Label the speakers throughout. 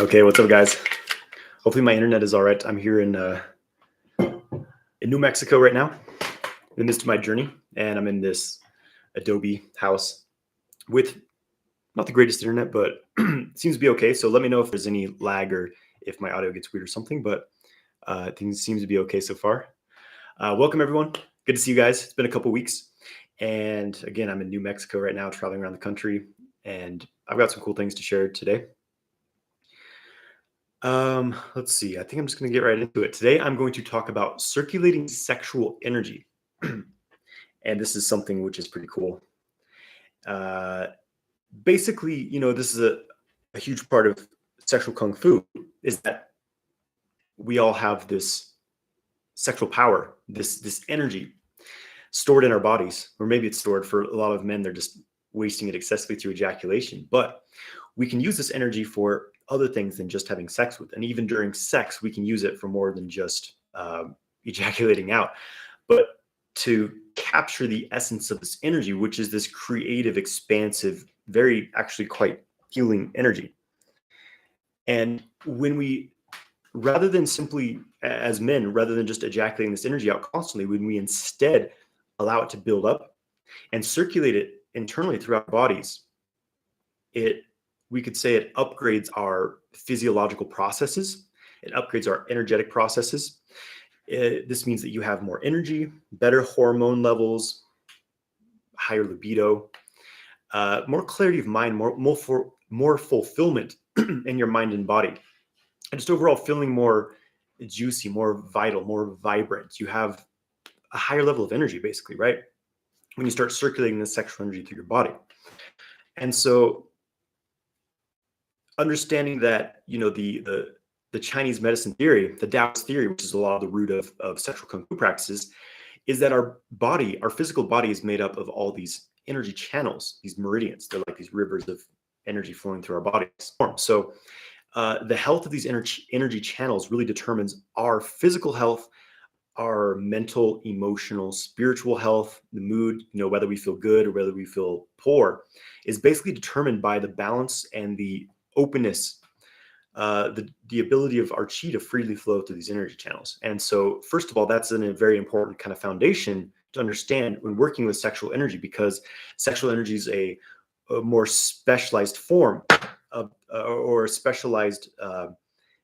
Speaker 1: Okay, what's up, guys? Hopefully my internet is all right. I'm here in New Mexico right now, in the midst of my journey, and I'm in this Adobe house with not the greatest internet, but it seems to be okay. So let me know if there's any lag or if my audio gets weird or something, but things seems to be okay so far. Welcome, everyone. Good to see you guys. It's been a couple weeks. And again, I'm in New Mexico right now, traveling around the country, and I've got some cool things to share today. Let's see. I think I'm just going to get right into it. Today, I'm going to talk about circulating sexual energy. And this is something which is pretty cool. Uh, Basically, this is a huge part of sexual kung fu is that we all have this sexual power, this energy stored in our bodies, or maybe it's stored for a lot of men. They're just wasting it excessively through ejaculation. But we can use this energy for other things than just having sex with. And even during sex, we can use it for more than just ejaculating out, but to capture the essence of this energy, which is this creative, expansive, very actually quite healing energy. And when we, rather than simply as men, rather than just ejaculating this energy out constantly, when we instead allow it to build up and circulate it internally throughout our bodies, we could say it upgrades our physiological processes. It upgrades our energetic processes. This means that you have more energy, better hormone levels, higher libido, more clarity of mind, more fulfillment in your mind and body, and just overall feeling more juicy, more vital, more vibrant. You have a higher level of energy, basically, right? When you start circulating the sexual energy through your body. And so understanding that, the Chinese medicine theory, the Taoist theory, which is a lot of the root of sexual kung fu practices, is that our physical body is made up of all these energy channels, these meridians. They're like these rivers of energy flowing through our bodies. So the health of these energy channels really determines our physical health, our mental, emotional, spiritual health, the mood, whether we feel good or whether we feel poor, is basically determined by the balance and the openness, the ability of our chi to freely flow through these energy channels. And so, first of all, that's a very important kind of foundation to understand when working with sexual energy, because sexual energy is a more specialized form of, or a specialized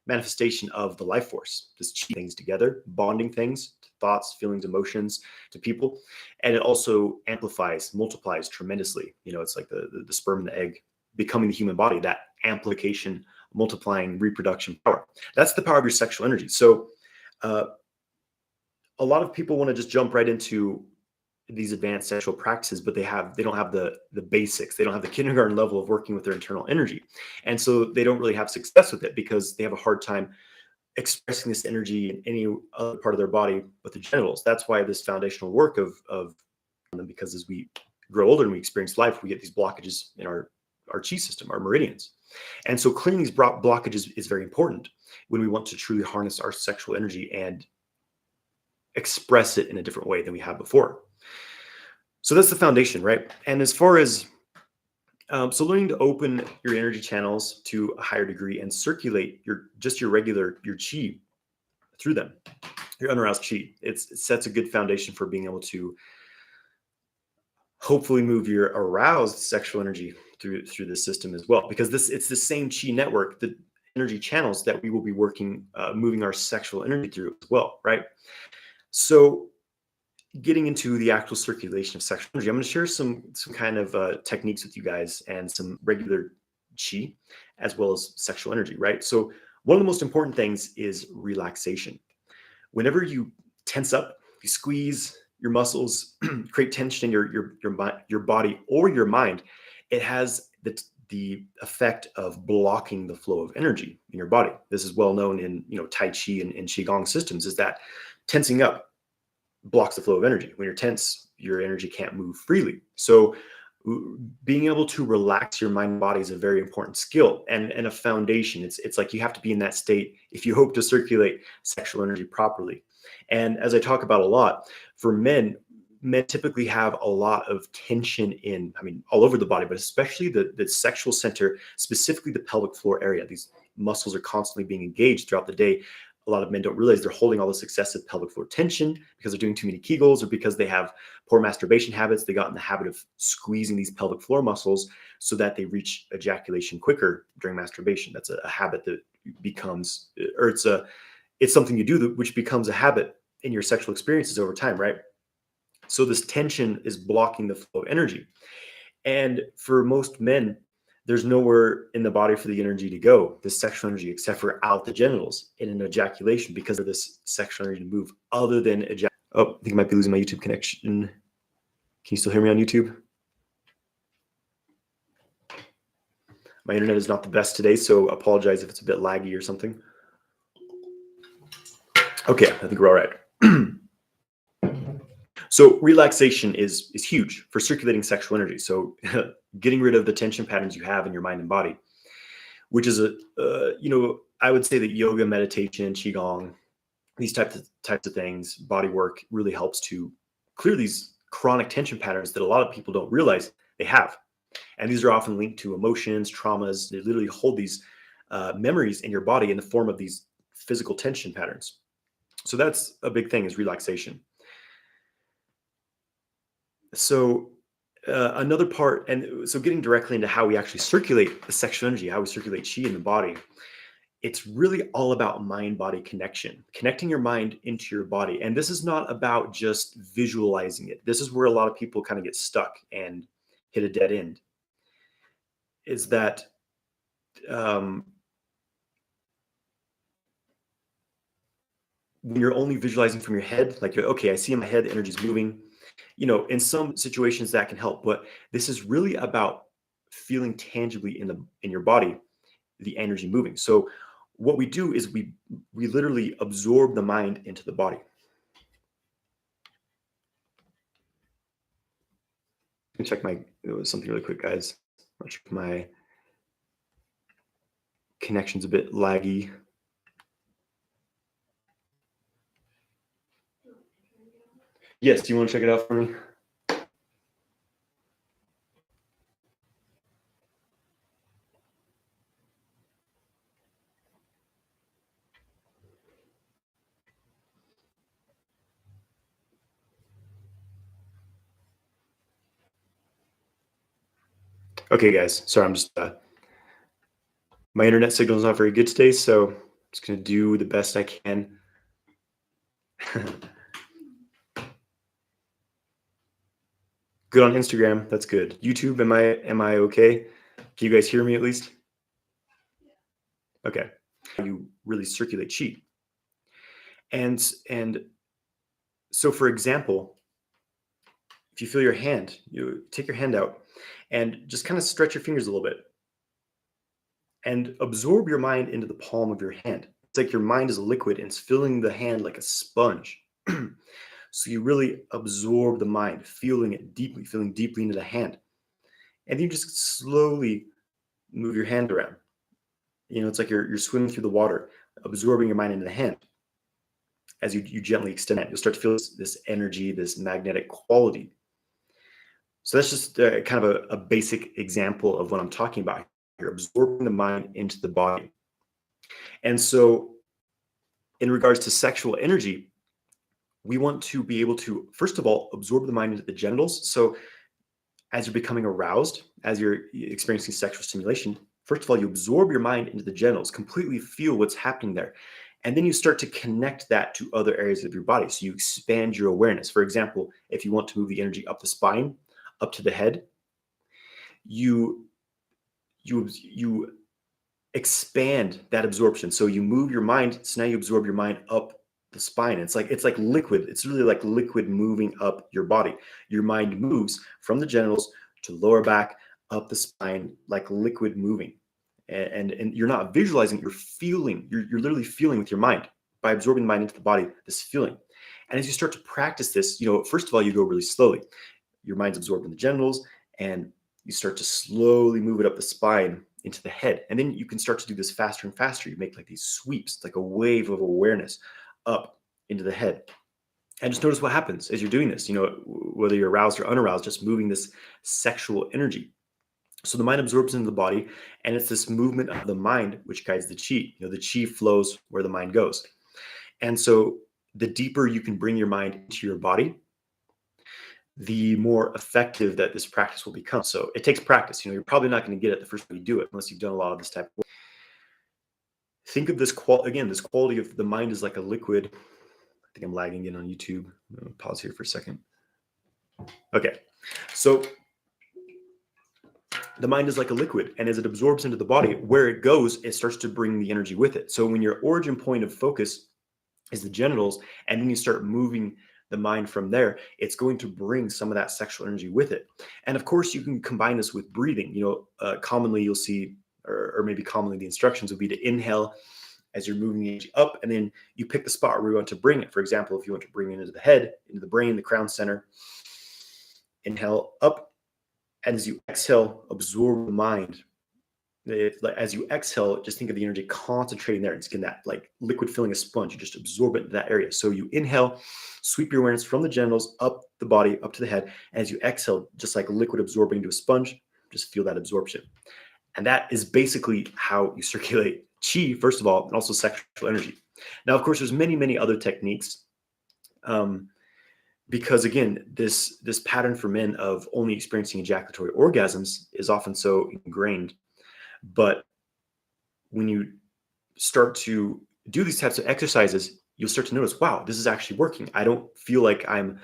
Speaker 1: manifestation of the life force. This chi things together, bonding things, to thoughts, feelings, emotions, to people, and it also amplifies, multiplies tremendously. It's like the sperm and the egg becoming the human body. That amplification, multiplying, reproduction power. That's the power of your sexual energy. So, a lot of people want to just jump right into these advanced sexual practices, but they don't have the basics. They don't have the kindergarten level of working with their internal energy. And so they don't really have success with it because they have a hard time expressing this energy in any other part of their body but the genitals. That's why this foundational work of them, because as we grow older and we experience life, we get these blockages in our chi system, our meridians. And so clearing these blockages is very important when we want to truly harness our sexual energy and express it in a different way than we have before. So that's the foundation, right? And as far as so learning to open your energy channels to a higher degree and circulate your chi through them, your unaroused chi, it sets a good foundation for being able to hopefully move your aroused sexual energy through this system as well, because it's the same chi network, the energy channels that we will be working, moving our sexual energy through as well, right? So getting into the actual circulation of sexual energy, I'm going to share some kind of techniques with you guys and some regular chi as well as sexual energy, right? So one of the most important things is relaxation. Whenever you tense up, you squeeze your muscles, create tension in your body or your mind, it has the effect of blocking the flow of energy in your body. This is well known in Tai Chi and qigong systems, is that tensing up blocks the flow of energy. When you're tense, your energy can't move freely. So being able to relax your mind and body is a very important skill and a foundation. It's like you have to be in that state if you hope to circulate sexual energy properly. And as I talk about a lot, for men typically have a lot of tension all over the body, but especially the sexual center, specifically the pelvic floor area, these muscles are constantly being engaged throughout the day. A lot of men don't realize they're holding all this excessive pelvic floor tension because they're doing too many Kegels, or because they have poor masturbation habits. They got in the habit of squeezing these pelvic floor muscles so that they reach ejaculation quicker during masturbation. That's a habit that becomes, or it's something you do which becomes a habit in your sexual experiences over time, right? So this tension is blocking the flow of energy. And for most men, there's nowhere in the body for the energy to go, this sexual energy, except for out the genitals in an ejaculation, because of this sexual energy to move other than ejaculation. Oh, I think I might be losing my YouTube connection. Can you still hear me on YouTube? My internet is not the best today, so apologize if it's a bit laggy or something. Okay, I think we're all right. So relaxation is huge for circulating sexual energy. So getting rid of the tension patterns you have in your mind and body, which is I would say that yoga, meditation, qigong, these types of things, body work really helps to clear these chronic tension patterns that a lot of people don't realize they have. And these are often linked to emotions, traumas. They literally hold these memories in your body in the form of these physical tension patterns. So that's a big thing, is relaxation. So another part, and so getting directly into how we actually circulate the sexual energy, how we circulate chi in the body, it's really all about mind-body connection, connecting your mind into your body. And this is not about just visualizing it. This is where a lot of people kind of get stuck and hit a dead end, is that when you're only visualizing from your head, like, okay, I see in my head the energy's moving, in some situations that can help, but this is really about feeling tangibly in your body the energy moving. So what we do is we literally absorb the mind into the body. Let me check something really quick, guys. I'll check my connection's a bit laggy. Yes, do you want to check it out for me? Okay, guys. Sorry, I'm just my internet signal is not very good today, so I'm just gonna do the best I can. Good on Instagram. That's good. YouTube, am I okay? Can you guys hear me at least? Okay. You really circulate chi. And so, for example, if you feel your hand, you take your hand out and just kind of stretch your fingers a little bit and absorb your mind into the palm of your hand. It's like your mind is a liquid and it's filling the hand like a sponge. So you really absorb the mind, feeling deeply into the hand. And you just slowly move your hand around. It's like you're swimming through the water, absorbing your mind into the hand. As you gently extend it, you'll start to feel this energy, this magnetic quality. So that's just kind of a basic example of what I'm talking about. You're absorbing the mind into the body. And so in regards to sexual energy, we want to be able to, first of all, absorb the mind into the genitals. So as you're becoming aroused, as you're experiencing sexual stimulation, first of all, you absorb your mind into the genitals, completely feel what's happening there. And then you start to connect that to other areas of your body. So you expand your awareness. For example, if you want to move the energy up the spine, up to the head, you expand that absorption. So you move your mind. So now you absorb your mind up the spine. It's like liquid. It's really like liquid moving up your body. Your mind moves from the genitals to lower back, up the spine, like liquid moving. And you're not visualizing, you're feeling, you're literally feeling with your mind by absorbing the mind into the body, this feeling. And as you start to practice this, first of all, you go really slowly. Your mind's absorbed in the genitals and you start to slowly move it up the spine into the head. And then you can start to do this faster and faster. You make like these sweeps, like a wave of awareness up into the head. And just notice what happens as you're doing this, whether you're aroused or unaroused, just moving this sexual energy. So the mind absorbs into the body, and it's this movement of the mind which guides the chi. The chi flows where the mind goes. And so the deeper you can bring your mind into your body, the more effective that this practice will become. So it takes practice. You're probably not going to get it the first time you do it unless you've done a lot of this type of work. Think of this this quality of the mind is like a liquid. I think I'm lagging in on YouTube. I'm going to pause here for a second. Okay. So the mind is like a liquid, and as it absorbs into the body, where it goes, it starts to bring the energy with it. So when your origin point of focus is the genitals, and then you start moving the mind from there, it's going to bring some of that sexual energy with it. And of course, you can combine this with breathing. Commonly you'll see, or maybe commonly the instructions would be to inhale as you're moving the energy up, and then you pick the spot where you want to bring it. For example, if you want to bring it into the head, into the brain, the crown center, inhale up, and as you exhale, absorb the mind. As you exhale, just think of the energy concentrating there. It's getting that like liquid filling a sponge. You just absorb it into that area. So you inhale, sweep your awareness from the genitals up the body, up to the head. And as you exhale, just like liquid absorbing into a sponge, just feel that absorption. And that is basically how you circulate chi, first of all, and also sexual energy. Now, of course, there's many, many other techniques. Because again, this pattern for men of only experiencing ejaculatory orgasms is often so ingrained. But when you start to do these types of exercises, you'll start to notice, wow, this is actually working. I don't feel like I'm,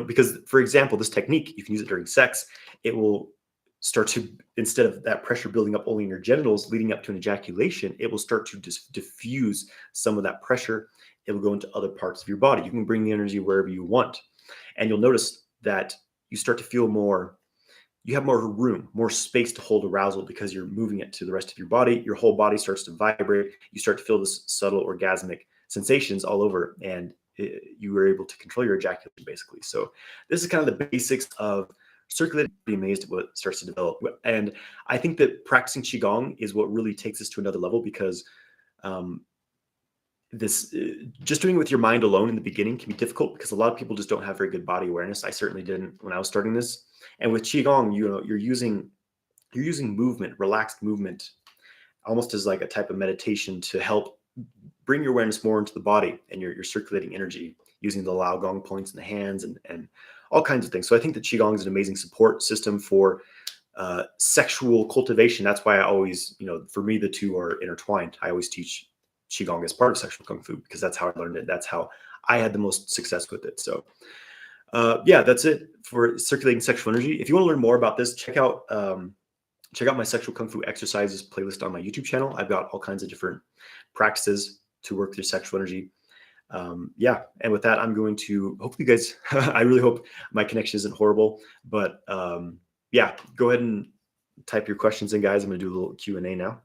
Speaker 1: because for example, this technique, you can use it during sex. It will start to, instead of that pressure building up only in your genitals leading up to an ejaculation, it will start to diffuse some of that pressure. It will go into other parts of your body. You can bring the energy wherever you want. And you'll notice that you start to feel you have more room, more space to hold arousal because you're moving it to the rest of your body. Your whole body starts to vibrate. You start to feel this subtle orgasmic sensations all over, and you were able to control your ejaculation basically. So this is kind of the basics of circulating. Be amazed at what starts to develop. And I think that practicing qigong is what really takes us to another level, because just doing it with your mind alone in the beginning can be difficult because a lot of people just don't have very good body awareness. I certainly didn't when I was starting this. And with qigong, you're using movement, relaxed movement, almost as like a type of meditation to help bring your awareness more into the body and your circulating energy, using the Lao Gong points in the hands and all kinds of things. So I think that qigong is an amazing support system for sexual cultivation. That's why I always, for me, the two are intertwined. I always teach qigong as part of sexual kung fu because that's how I learned it. That's how I had the most success with it. So that's it for circulating sexual energy. If you want to learn more about this, check out my sexual kung fu exercises playlist on my YouTube channel. I've got all kinds of different practices to work through sexual energy. And with that, I'm going to hopefully you guys, I really hope my connection isn't horrible, but go ahead and type your questions in, guys. I'm going to do a little Q&A now.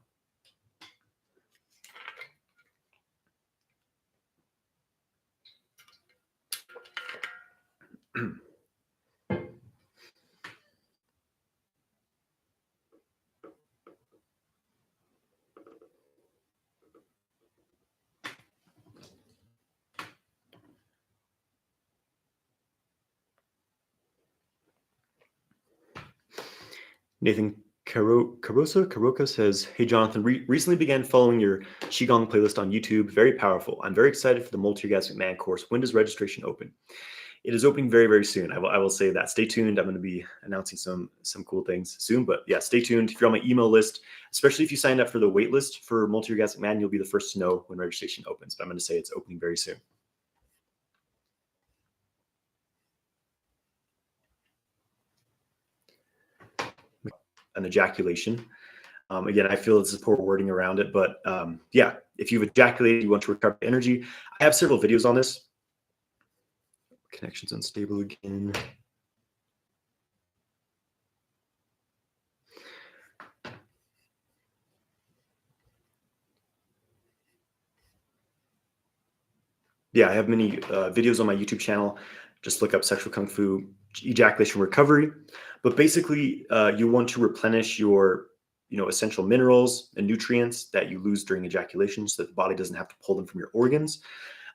Speaker 1: Nathan Caroca says, "Hey Jonathan, recently began following your qigong playlist on YouTube. Very powerful. I'm very excited for the multi-orgasmic man course. When does registration open?" It is opening very, very soon. I will say that. Stay tuned. I'm going to be announcing some cool things soon. But yeah, stay tuned. If you're on my email list, especially if you signed up for the wait list for multi-orgasmic man, you'll be the first to know when registration opens. But I'm going to say it's opening very soon. An ejaculation. Again, I feel it's poor wording around it, but if you've ejaculated, you want to recover energy. I have several videos on this. Connection's unstable again. Yeah, I have many videos on my YouTube channel. Just look up Sexual Kung Fu Ejaculation Recovery. But basically, you want to replenish your essential minerals and nutrients that you lose during ejaculation so that the body doesn't have to pull them from your organs.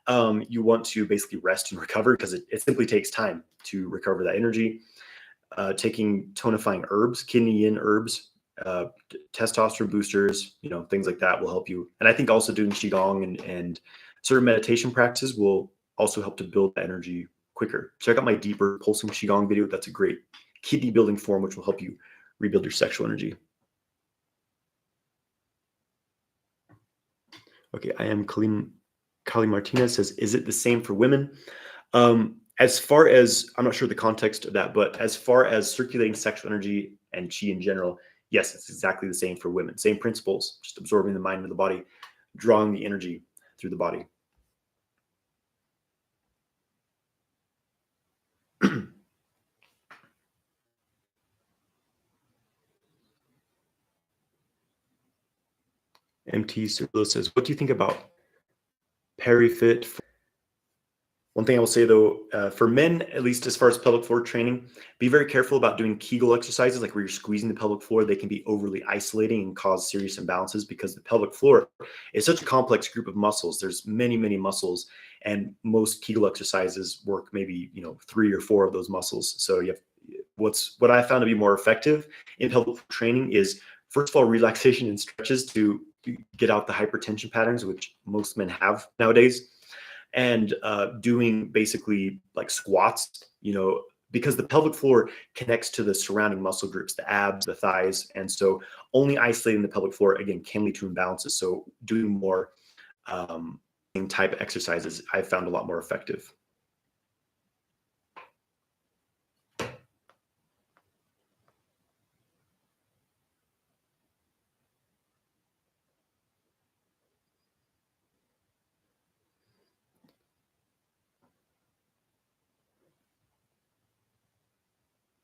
Speaker 1: You want to basically rest and recover because it simply takes time to recover that energy. taking tonifying herbs, kidney yin herbs, testosterone boosters, things like that will help you. And I think also doing qigong and certain meditation practices will also help to build energy quicker. Check out my deeper pulsing qigong video. That's a great kidney building form, which will help you rebuild your sexual energy. Okay, I am Kali Martinez says, is it the same for women? As far as, I'm not sure the context of that, but as far as circulating sexual energy and qi in general, yes, it's exactly the same for women. Same principles, just absorbing the mind and the body, drawing the energy through the body. MT Circula says, what do you think about PeriFit? One thing I will say though, for men, at least as far as pelvic floor training, be very careful about doing Kegel exercises, like where you're squeezing the pelvic floor. They can be overly isolating and cause serious imbalances because the pelvic floor is such a complex group of muscles. There's many, many muscles, and most Kegel exercises work maybe 3 or 4 of those muscles. So you have what I found to be more effective in pelvic floor training is, first of all, relaxation and stretches to get out the hypertension patterns, which most men have nowadays. And doing basically like squats, because the pelvic floor connects to the surrounding muscle groups, the abs, the thighs. And so only isolating the pelvic floor, again, can lead to imbalances. So doing more type of exercises, I found a lot more effective.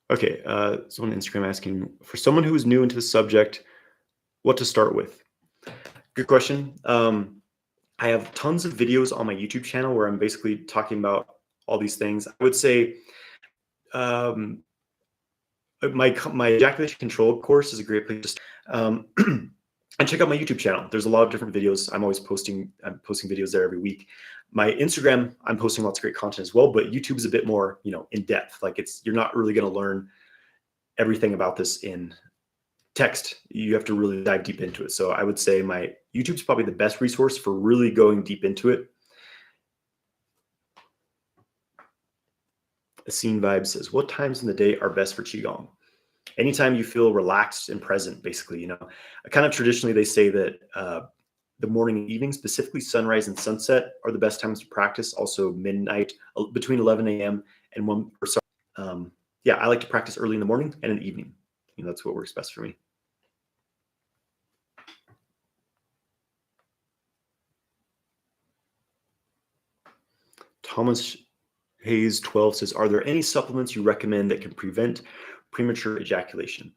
Speaker 1: Okay, someone on Instagram asking, for someone who is new into the subject, what to start with? Good question. I have tons of videos on my YouTube channel where I'm basically talking about all these things. I would say my ejaculation control course is a great place to start. And check out my YouTube channel. There's a lot of different videos. I'm posting videos there every week. My Instagram, I'm posting lots of great content as well, but YouTube is a bit more, in depth. Like you're not really going to learn everything about this in text. You have to really dive deep into it. So I would say my YouTube's probably the best resource for really going deep into it. Scene Vibe says, what times in the day are best for qigong? Anytime you feel relaxed and present, basically, kind of traditionally they say that the morning and evening, specifically sunrise and sunset, are the best times to practice. Also midnight, between 11 a.m. and 1. Yeah, I like to practice early in the morning and in the evening. That's what works best for me. Thomas Hayes 12 says, are there any supplements you recommend that can prevent premature ejaculation?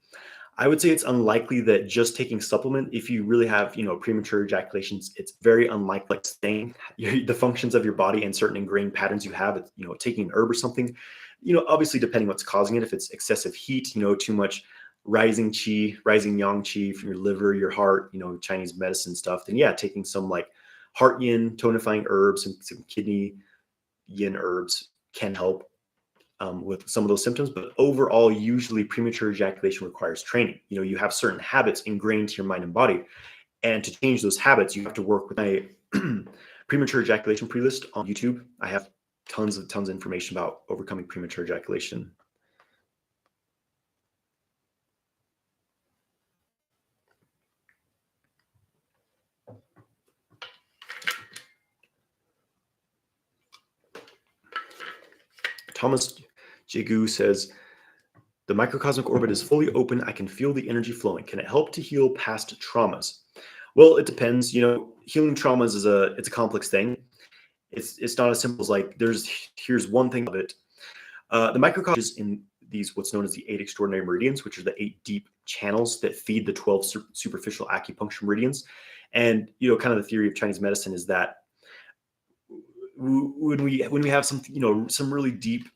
Speaker 1: I would say it's unlikely that just taking supplement, if you really have, premature ejaculations, it's very unlikely staying the functions of your body and certain ingrained patterns you have, taking an herb or something, obviously depending what's causing it. If it's excessive heat, too much rising qi, rising yang qi from your liver, your heart, Chinese medicine stuff, then yeah, taking some like heart yin, tonifying herbs, and some kidney yin herbs can help with some of those symptoms. But overall, usually premature ejaculation requires training. You have certain habits ingrained to your mind and body, and to change those habits, you have to work with my premature ejaculation playlist on YouTube. I have tons of information about overcoming premature ejaculation. Thomas Jigu says, the microcosmic orbit is fully open. I can feel the energy flowing. Can it help to heal past traumas? Well, it depends. Healing traumas it's a complex thing. It's not as simple as like here's one thing of it. The microcosm is in these what's known as the 8 extraordinary meridians, which are the 8 deep channels that feed the 12 superficial acupuncture meridians. And kind of the theory of Chinese medicine is that when we have some some really deep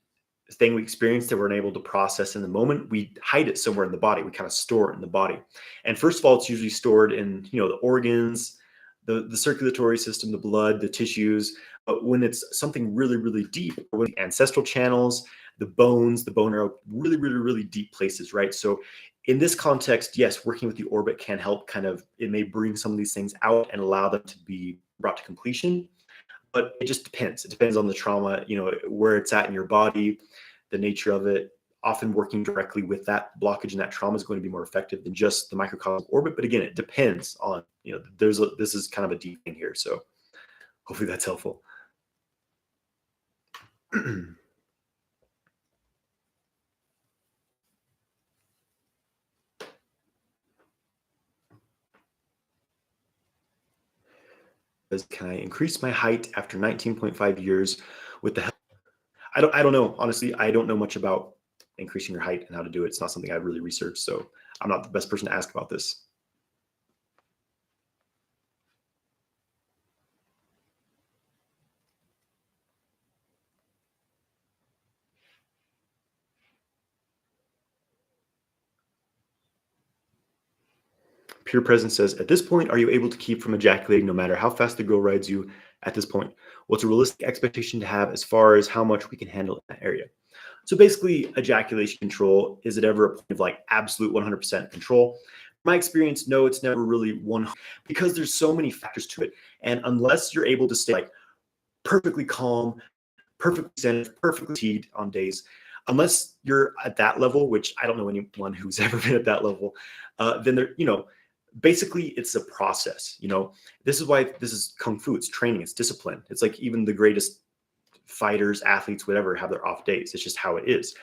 Speaker 1: thing we experience that we're unable to process in the moment, we hide it somewhere in the body. We kind of store it in the body. And first of all, it's usually stored in the organs, the circulatory system, the blood, the tissues. But when it's something really, really deep, with ancestral channels, the bones, the bone marrow, really, really, really deep places, right? So in this context, yes, working with the orbit can help kind of, it may bring some of these things out and allow them to be brought to completion, but it just depends. It depends on the trauma, where it's at in your body, the nature of it. Often working directly with that blockage and that trauma is going to be more effective than just the microcosmic orbit. But again, it depends on, this is kind of a deep thing here. So hopefully that's helpful. Can I increase my height after 19.5 years with the help? I don't know. Honestly, I don't know much about increasing your height and how to do it. It's not something I've really researched. So I'm not the best person to ask about this. Pure Presence says, at this point, are you able to keep from ejaculating no matter how fast the girl rides you at this point? What's a realistic expectation to have as far as how much we can handle in that area? So basically, ejaculation control, is it ever a point of like absolute 100% control? My experience, no, it's never really one, because there's so many factors to it. And unless you're able to stay like perfectly calm, perfectly centered, perfectly fatigued on days, unless you're at that level, which I don't know anyone who's ever been at that level, then there, basically it's a process. This is why this is kung fu. It's training, it's discipline. It's like even the greatest fighters, athletes, whatever, have their off days. It's just how it is.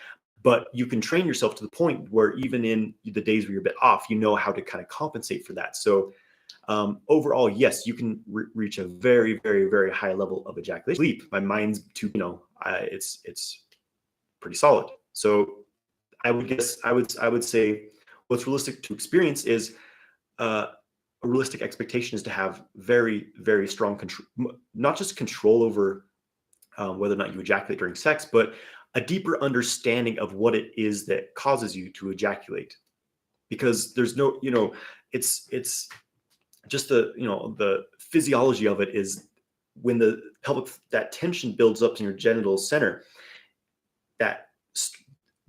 Speaker 1: But you can train yourself to the point where even in the days where you're a bit off, you know how to kind of compensate for that. So overall, yes, you can reach a very, very, very high level of ejaculation. Sleep, my mind's too, it's pretty solid. So I would say what's realistic to experience is a realistic expectation is to have very, very strong control, not just control over whether or not you ejaculate during sex, but a deeper understanding of what it is that causes you to ejaculate. Because there's no, it's just the physiology of it is when the pelvic, that tension builds up in your genital center, that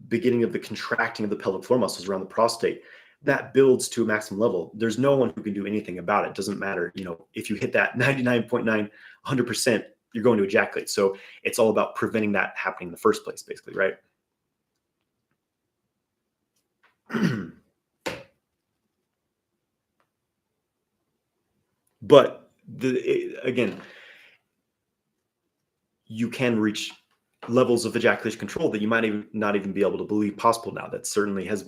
Speaker 1: beginning of the contracting of the pelvic floor muscles around the prostate, that builds to a maximum level. There's no one who can do anything about it. Doesn't matter, if you hit that 99.9, 100%, you're going to ejaculate. So it's all about preventing that happening in the first place, basically, right? But again, you can reach levels of ejaculation control that you might not even be able to believe possible now. That certainly has,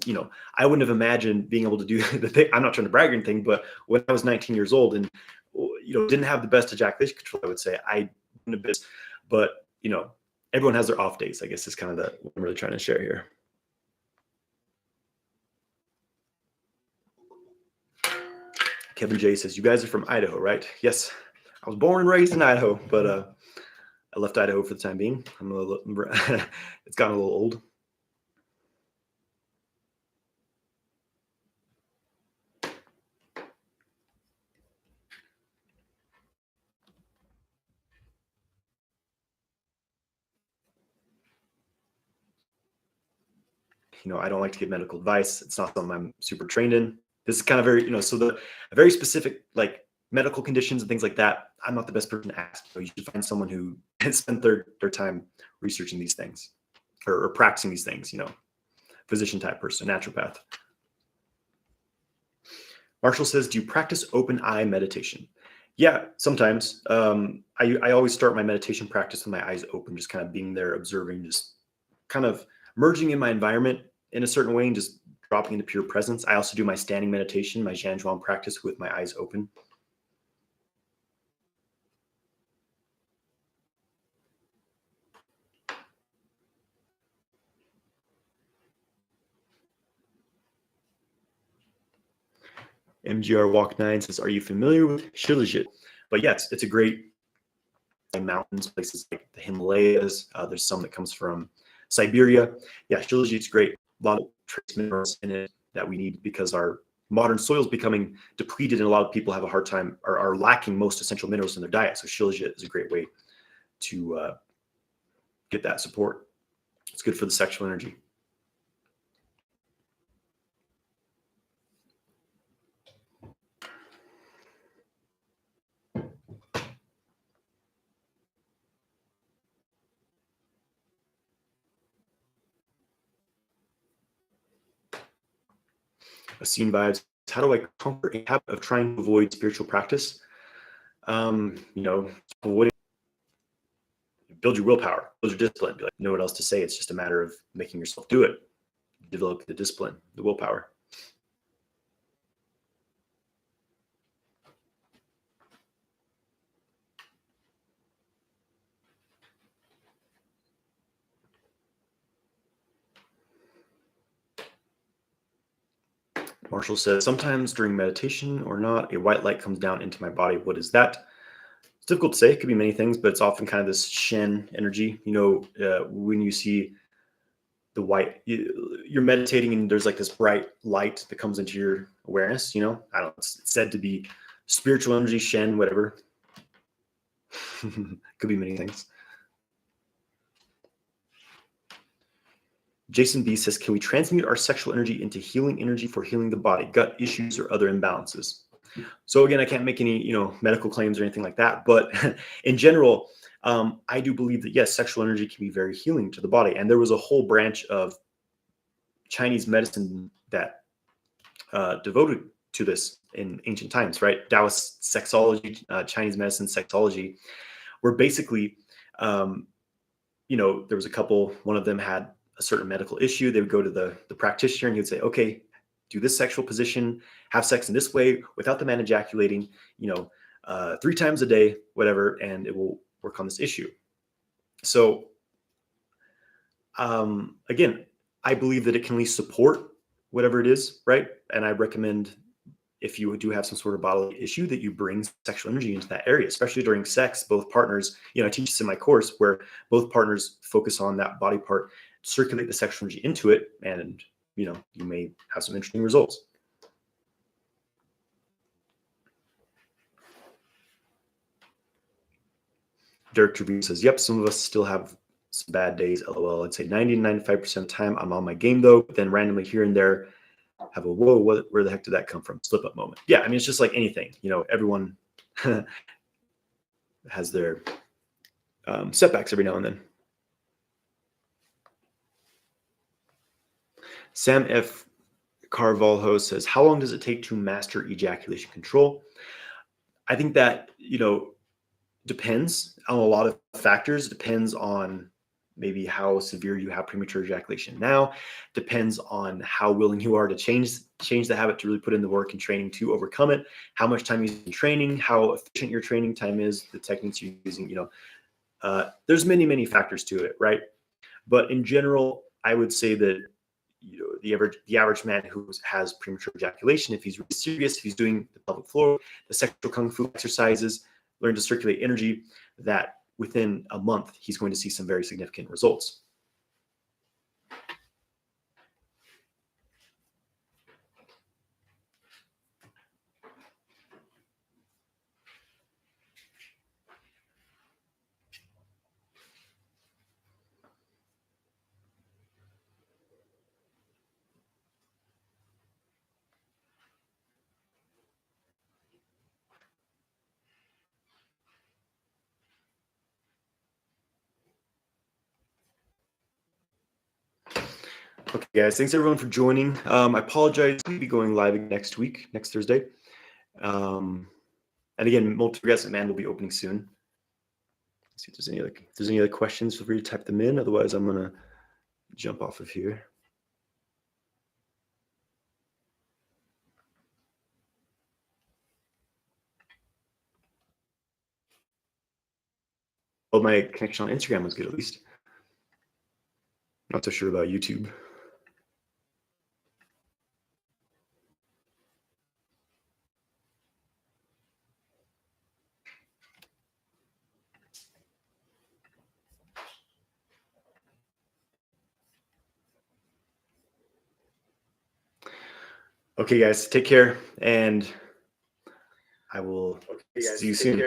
Speaker 1: I wouldn't have imagined being able to do the thing. I'm not trying to brag or anything, but when I was 19 years old and, didn't have the best ejaculation control, I would say I wouldn't have been, but, everyone has their off days, I guess is kind of what I'm really trying to share here. Kevin J says, you guys are from Idaho, right? Yes, I was born and raised in Idaho, but I left Idaho for the time being. It's gotten a little old. I don't like to give medical advice. It's not something I'm super trained in. This is kind of very, so the very specific like medical conditions and things like that, I'm not the best person to ask. So you should find someone who has spent their time researching these things or practicing these things, physician type person, naturopath. Marshall says, do you practice open eye meditation? Yeah, sometimes. I always start my meditation practice with my eyes open, just kind of being there, observing, just kind of merging in my environment in a certain way and just dropping into pure presence. I also do my standing meditation, my Zhanzhuang practice with my eyes open. MGR Walk 9 says, are you familiar with Shilajit? But yes, it's a great mountains, places like the Himalayas. There's some that comes from Siberia. Yeah, Shilajit's great. A lot of trace minerals in it that we need because our modern soil is becoming depleted and a lot of people have a hard time or are lacking most essential minerals in their diet. So Shilajit is a great way to get that support. It's good for the sexual energy. Scene vibes. How do I comfort a habit of trying to avoid spiritual practice? Avoid, build your willpower, build your discipline. Be like, know what else to say. It's just a matter of making yourself do it. Develop the discipline, the willpower. Marshall says, sometimes during meditation or not, a white light comes down into my body. What is that? It's difficult to say. It could be many things, but it's often kind of this Shen energy. When you see the white, you're meditating and there's like this bright light that comes into your awareness. I don't know, it's said to be spiritual energy, Shen, whatever. Could be many things. Jason B says, can we transmute our sexual energy into healing energy for healing the body, gut issues, or other imbalances? So again, I can't make any, medical claims or anything like that. But in general, I do believe that, yes, sexual energy can be very healing to the body. And there was a whole branch of Chinese medicine that devoted to this in ancient times, right? Taoist sexology, Chinese medicine sexology, where basically, there was a couple, one of them had a certain medical issue. They would go to the practitioner and he would say, okay, do this sexual position, have sex in this way without the man ejaculating, 3 times a day, whatever, and it will work on this issue. So, again, I believe that it can at least support whatever it is, right? And I recommend, if you do have some sort of bodily issue, that you bring sexual energy into that area, especially during sex. Both partners, I teach this in my course, where both partners focus on that body part, circulate the sexual energy into it, and you may have some interesting results. Derek Trevino says, yep, some of us still have some bad days, LOL. I'd say 90 to 95% of the time I'm on my game, though, but then randomly here and there have a, whoa, where the heck did that come from? Slip up moment. Yeah, I mean, it's just like anything. Everyone has their setbacks every now and then. Sam F. Carvalho says, how long does it take to master ejaculation control? I think that, depends on a lot of factors. Depends on maybe how severe you have premature ejaculation now. Depends on how willing you are to change the habit, to really put in the work and training to overcome it. How much time you're using training, how efficient your training time is, the techniques you're using. There's many, many factors to it, right? But in general, I would say that the average man who has premature ejaculation, if he's really serious, if he's doing the pelvic floor, the sexual kung fu exercises, learn to circulate energy, that within a month, he's going to see some very significant results. Okay, guys, thanks everyone for joining. I apologize. We'll be going live next week, next Thursday. And again, Multi-Orgasmic Man will be opening soon. Let's see if there's any other questions. Feel free to type them in. Otherwise, I'm gonna jump off of here. Well, my connection on Instagram was good, at least. Not so sure about YouTube. Okay, guys, take care, and I will see you soon.